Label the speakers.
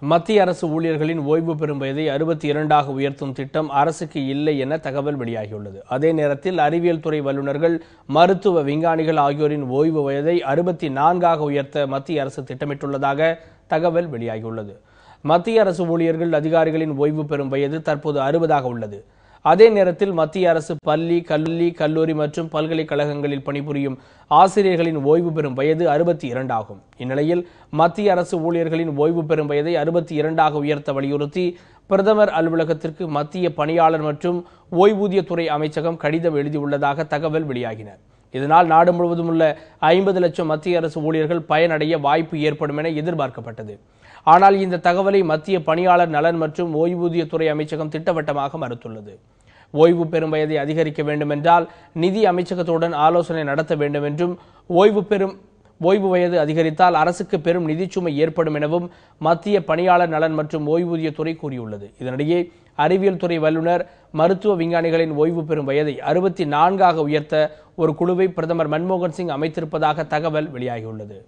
Speaker 1: மத்திய அரசு ஊழியர்களின் ஓய்வு பெறும் வயதை 62ஆக உயர்த்தும் திட்டம் அரசுக்கு இல்லை என தகவல் வெளியாகியுள்ளது. அதே நேரத்தில் அறிவியல் துறை வல்லுநர்கள், மருத்துவ விஞ்ஞானிகள் ஆகியோரின் ஓய்வு வயதை 64ஆக உயர்த்த மத்திய அரசு திட்டமிட்டுள்ளதாக தகவல் வெளியாகியுள்ளது. மத்திய அரசு ஊழியர்கள், அதிகாரிகளின் ஓய்வு பெறும் வயது தற்போது 60ஆக உள்ளது. அதே நேரத்தில் மத்திய அரசு பள்ளி, கல்லூரி மற்றும் பல்கலைக்கழகங்களில் பணிபுரியும் ஆசிரியர்களின் ஓய்வு பெறும் வயது 62 ஆகும். இந்நிலையில் மத்திய அரசு ஊழியர்களின் ஓய்வு பெறும் வயதை 62ஆக உயர்த்த வலியுறுத்தி பிரதமர் அலுவலகத்திற்கு மத்திய பணியாளர் மற்றும் ஓய்வூதியத்துறை அமைச்சகம் கடிதம் எழுதியுள்ளதாக தகவல் வெளியாகின. இதனால் நாடு முழுவதும் உள்ள 50 லட்சம் மத்திய அரசு ஊழியர்கள் பயனடைய வாய்ப்பு ஏற்படும் என எதிர்பார்க்கப்பட்டது. ஆனால் இந்த தகவலை மத்திய பணியாளர் நலன் மற்றும் ஓய்வூதியத்துறை அமைச்சகம் திட்டவட்டமாக மறுத்துள்ளது. ஓய்வு பெறும் வயதை அதிகரிக்க வேண்டும் என்றால் நிதி அமைச்சகத்துடன் ஆலோசனை நடத்த வேண்டும் என்றும், ஓய்வு வயது அதிகரித்தால் அரசுக்கு பெரும் நிதிச்சுமை ஏற்படும் எனவும் மத்திய பணியாளர் நலன் மற்றும் ஓய்வூதியத்துறை கூறியுள்ளது. இதனிடையே அறிவியல் துறை வல்லுநர், மருத்துவ விஞ்ஞானிகளின் ஓய்வு பெறும் வயதை 64ஆக உயர்த்த ஒரு குழுவை பிரதமர் மன்மோகன் சிங் அமைத்திருப்பதாக தகவல் வெளியாகியுள்ளது.